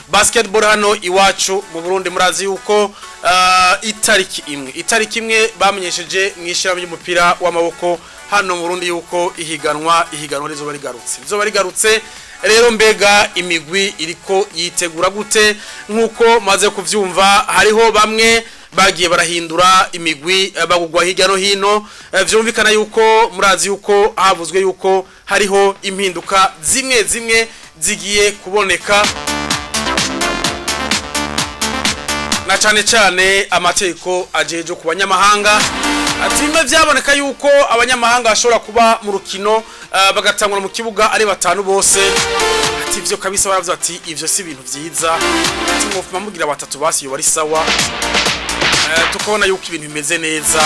basketball hano iwacu mu Burundi murazi yuko itariki imwe bamenyesheje mwishirahamwe y'umupira w'amaboko hano mu Burundi yuko ihiganwa rizoba rigarutse rero mbega imigwi iriko yitegura gute nkuko maze kuvyumva hariho bamwe bagiye barahindura imigwi bagugwa hirya no hino vyumvikana yuko murazi yuko havuzwe yuko hariho impinduka zimwe zigiye kuboneka na cyane amateko ajeje ku banyamahanga ati bimwe byaboneka yuko abanyamahanga bashobora kuba mu rukino bagatangura mu kibuga ari batanu bose ati ivyo kabisa baravuze ati ivyo si ibintu vyiza ati ngofuma mugira batatu basi yo bari sawa tukabona yuko ibintu bimeze neza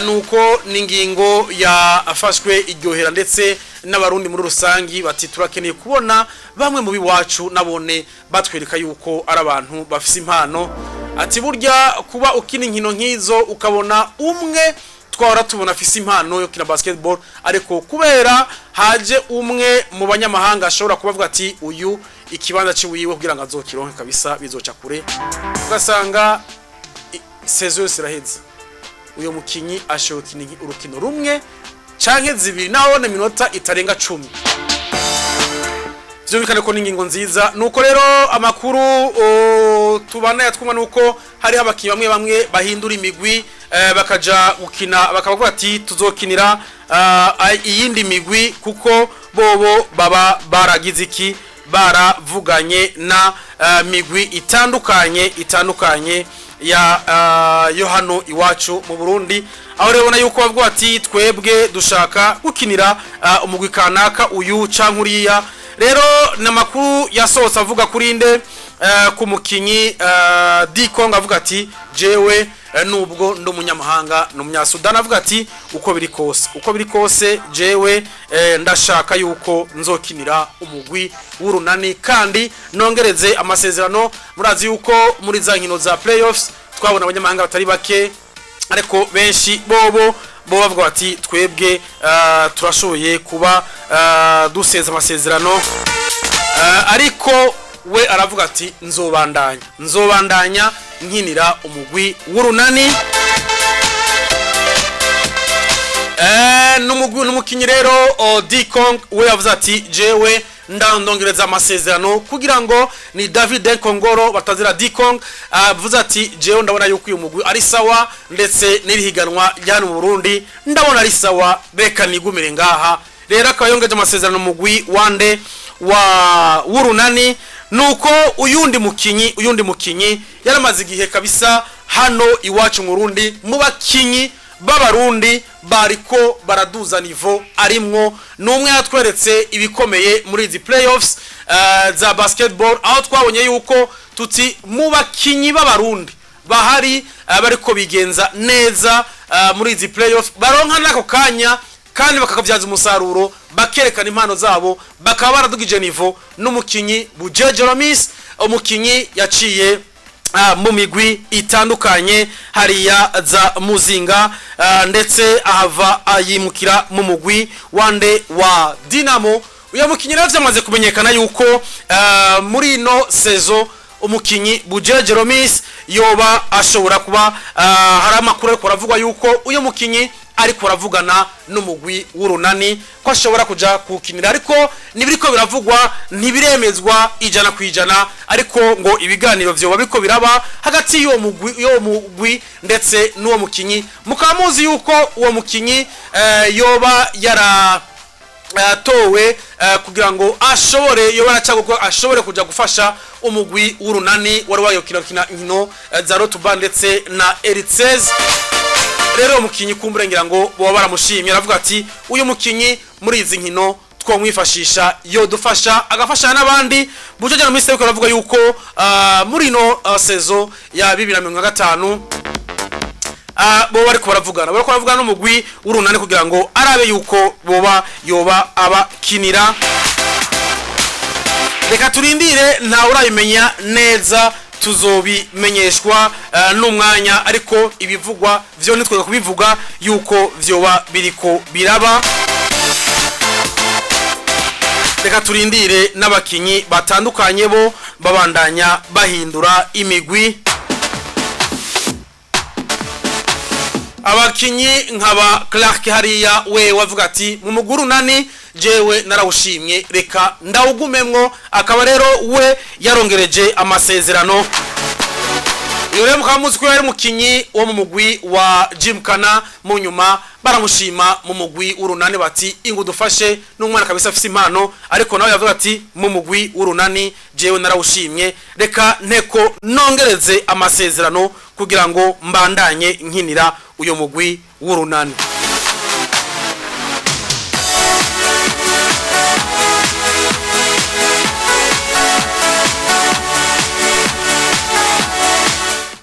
nuko ningingo yafashwe iryohera ndetse n'abarundi muri rusangi bati turakeneye kubona bamwe mu biwacu nabone batwereka yuko ari abantu bafise impano ati burya kuba ukina inkino nkizo ukabona umwe twara tubona afise impano yo kina basketball ariko kubera haje umwe mu banyamahanga ashobora kubavuga ati uyu ikibanza ciwiwe kugira ngo azokironke kabisa bizoca kure ugasanga saison iraheze uyo mukinyi ashobora urukino rumwe canke zibiri nabone minota itarenga 10 vyumvikane ko ningingo nziza nuko rero amakuru tubana yatwumva nuko hari abakinyi bamwe bahindura imigwi bakaja gukina bakavuga ati tuzokinira iyindi migwi kuko bobo baba baragize iki baravuganye na migwi itandukanye ya Yohano iwacu mu Burundi aho rero yuko bavuga ati twebwe dushaka gukinira umugwi kanaka uyu cankuriya rero namakuru yasohotse avuga kuri nde ku mukinyi Dikong avuga ati jewe nubwo ndo munyamahanga no munyasudan avuga ati uko biri kose jewe ndashaka yuko nzokinira umugwi w'urunani kandi nongereze amasezerano murazi yuko muri za nkino za playoffs twabona abanyamahanga batari bake ariko benshi bobo bavuga ati twebwe turashoboye kuba duseza amasezerano ariko we aravuga ati nzobandanya nkinira umugwi w'urunani n'umukinyi rero Dikong we yavuze ati jewe ndongereza amasezerano kugira ngo ni David Kongoro batazira Dikong avuze ati jewe ndabona yuko uyu mugwi ari sawa ndetse n'irihiganwa ryano mu Burundi ndabona ari sawa reka nigumire ngaha rero akayongeje amasezerano mugwi wande wa w'urunani nuko uyundi mukinyi yaramaze igihe kabisa hano iwacu mu Burundi mu bakinyi b'abarundi bariko baraduza nivo arimwo numwe yatweretse ibikomeye muri izi playoffs za basketball aho twabonye yuko tuti mu bakinyi b'abarundi bahari bariko bigenza neza muri izi playoffs baronka nako kanya kandi bakakavyaza umusaruro bakerekana impano zabo bakaba baradugije nivo n'umukinyi Bujeje Romis umukinyi yaciye mu migwi itandukanye hariya za Muzinga ndetse ahava ayimukira mu mugwi wande wa Dinamo uyo mukinyi rero vyamaze kumenyekana yuko muri no sezo umukinyi Bujeje Romis yoba ashobora kuba hari amakuru ariko aravugwa yuko uyo mukinyi ariko aravugana n'umugwi w'urunani ko ashobora kuja kukinira ariko nibiriko biravugwa ntibiremezwa 100% ariko ngo ibiganiro vyo babiko biraba hagati y'uwo mugwi ndetse n'uwo mukinyi mukamuzi yuko uwo mukinyi yoba yara towe kugira ngo ashobore kuja gufasha umugwi w'urunani wari wayokina nkino za Rotuba ndetse na Eritzez rero umukinyi kumburengira ngo bo baramushimye aravuga ati uyu mukinyi muri izi nkino twomwifashisha yo dufasha agafasha n'abandi Bujeje Romis ariko aravuga yuko muri no sezo ya 2025 bo bariko baravugana n'umugwi w'urunani kugira ngo arabe yuko yoba abakinira reka turindire nta urabimenya neza tuzobimenyeshwa n'umwanya ariko ibivugwa vyo nitwe kubivuga yuko vyoba biriko biraba reka turindire n'abakinyi batandukanye bo babandanya bahindura imigwi. Abakinyi nkaba Clark hariya we wavuga ati mu muguru nani jewe narawushimye reka ndawugumemwo, akaba rero we yarongereje amasezerano. Yore mukamuzi ko yari mukinyi wo mu mugwi wa Gymkhana, mu nyuma baramushima mu mugwi w'urunani bati ingu dufashe n'umwana kabisa afise impano, ariko nawe yavuga ati mu mugwi w'urunani jewe narawushimye reka nteko nongereze amasezerano kugira ngo mbandanye nkinira uyo mugwi w'urunani.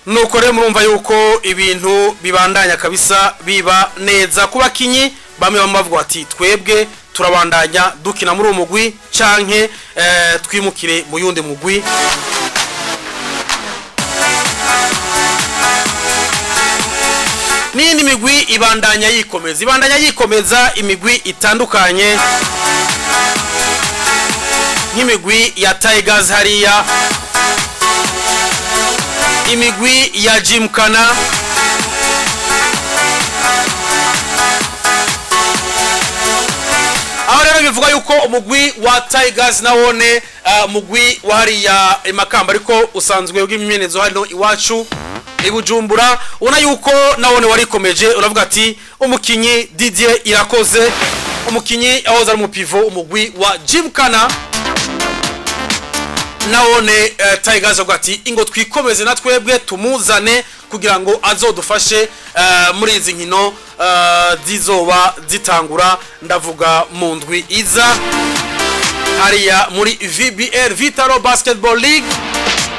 Nuko rero murumva yuko ibintu bibandanya kabisa biba neza ku bakinyi bamwe bavuga ati twebwe turabandanya dukina muri umugwi canke twimukire mu yundi mugwi. Nindi migwi ibandanya yikomeza imigwi itandukanye nk'imigwi ya Tigers hariya, imigwi ya Gymkhana, aho rero bivuga yuko umugwi wa Tigers nawone mugwi wahariya Makamba ariko usanzwe bw'imimenyerzo hano iwacu ibujumbura, ubona yuko nawone warikomeje. Uravuga ati umukinyi Didier Irakoze, umukinyi ahoza ari mu pivot umugwi wa Gymkhana, nawone Tigers avuga ati ingo twikomeze na twebwe tumuzane kugira ngo azodufashe muri izi nkino zizoba zitangura, ndavuga mu ndwi iza hariya muri VBL Vitalo Basketball League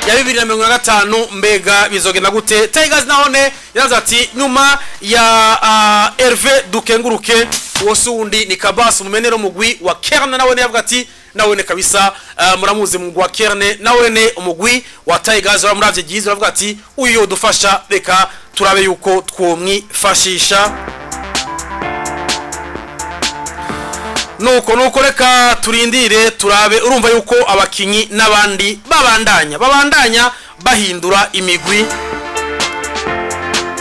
ya 2025. mbega bizogenda gute? Tigers nahone yavuze ati nyuma ya Hervé Dukenguruke wose undi ni Kabas umumenero mugwi wa Kerne, nawone yavuga ati nawone kabisa muramuzi mugwi wa Kerne, nawone umugwi wa Tigers bamuravye gize bavuga ati uyo dufasha reka turabe yuko twomwifashisha. Nuko reka turindire turabe. Urumva yuko abakinyi n'abandi babandanya bahindura imigwi.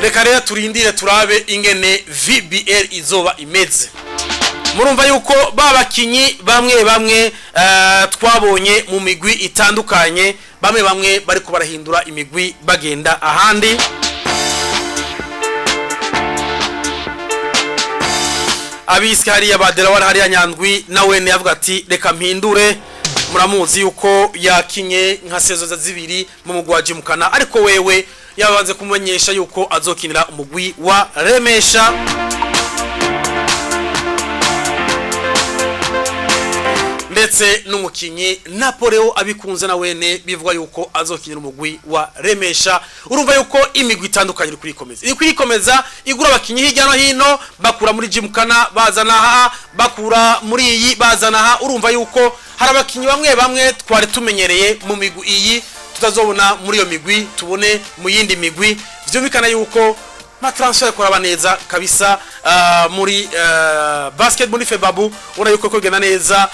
Reka rero turindire turabe ingene VBL izoba imeze. Murumva yuko babakinyi bamwe twabonye mu migwi itandukanye, bamwe bariko barahindura imigwi bagenda ahandi. Abisi hariya badera wari hariya Nyandwi nawe ne yavuga ati reka mpindure. Muramuzi yuko yakinye nka sezoza zibiri mu mugwi wa Gymkhana, ariko wewe yabanze kumenyesha yuko azokinira umugwi wa Remesha. Ndetse n'umukinyi Napoleo abikunze na wene bivuga yuko azokinira umugwi wa Remesha. Urumva yuko imigwi itandukanye iri kwikomeza igura abakinyi hirya no hino, bakura muri Gymkhana bazana aha, bakura muri iyi bazana aha. Urumva yuko hari abakinyi bamwe twari tumenyereye mu migwi iyi tutazobona muri iyo migwi tubone mu yindi migwi. Vyumvikana yuko ma transfer koraba neza kabisa muri basketball febabu. Ura yuko kogena neza,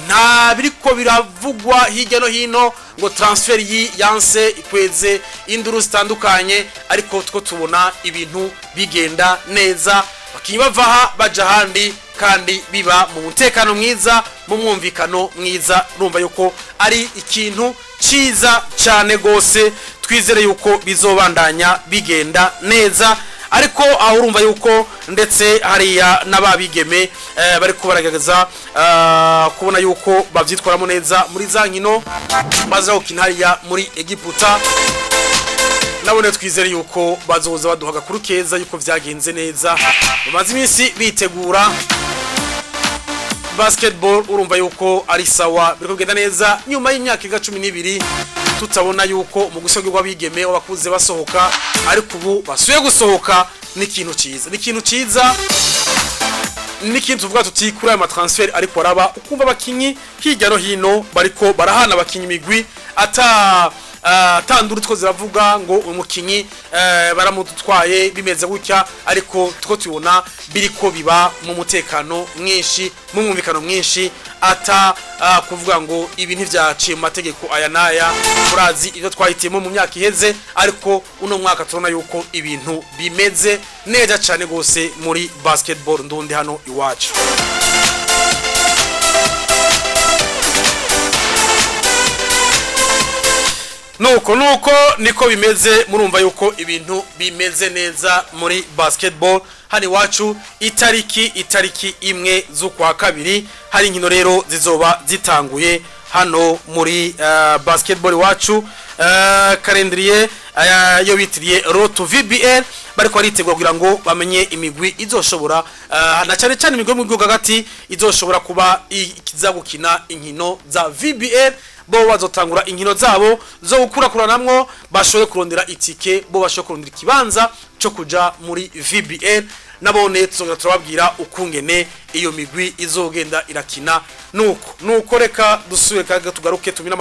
nta biriko biravugwa hirya no hino ngo transfer yi yanse ikweze induru zitandukanye, ariko two tubona ibintu bigenda neza, bakinyi bavaha baja handi kandi biba mu mutekano mwiza, mu mwumvikano mwiza. Urumva yuko ari ikintu ciza cyane gose, twizere yuko bizobandanya bigenda neza. Ariko aho urumva yuko ndetse hariya n'ababigeme bariko baragerageza kubona yuko bavyitwaramo neza muri za nkino baza gukina hariya muri Egiputa. Nabone twizere yuko bazoza baduhaga kuri keza yuko vyagenze neza, bamaze iminsi bitegura basketball. Urumva yuko ari sawa, biriko bigenda neza nyuma y'imyaka 12 tutabona yuko mu gusogirwa bigeme abakuze basohoka, ariko ubu basuye gusohoka. Ni ikintu ciza, ni ikintu tuvuga tuti kuri aya transfer ariko araba, ukumva abakinyi hirya no hino bariko barahana abakinyi imigwi tanduru two ziravuga ngo umukinyi baramutwaye bimeze gutya, ariko tuko tubona biriko biba mu mutekano mwinshi, mu mwumvikano mwinshi, ata kuvuga ngo ibi ntivyaciye mu mategeko aya naya. Murazi ivyo twahitiyemo mu myaka iheze, ariko uno mwaka turona yuko ibintu bimeze neza cyane gose muri basketball ndundi hano iwacu. Nuko niko bimeze, murumva yuko ibintu bimeze neza muri basketball hani wacu. Itariki imwe z'ukwa kabiri hari inkino rero zizoba zitanguye hano muri basketball wacu. Calendrier yo bitiriye Road to VBL bariko aritegura kugira ngo bamenye imigwi izoshobora na cyane cyane imigwi mu gihugu hagati izoshobora kuba ikizagukina inkino za VBL. Bo bazotangura inkino zabo zo gukurakuranamwo, bashobore kurondera itike, bo bashobore kurondera ikibanza cyo kuja muri VBL. Nabone tuzongera turababwira ukungene iyo migwi izogenda irakina. Nuko reka dusubire kaga tugaruke tumina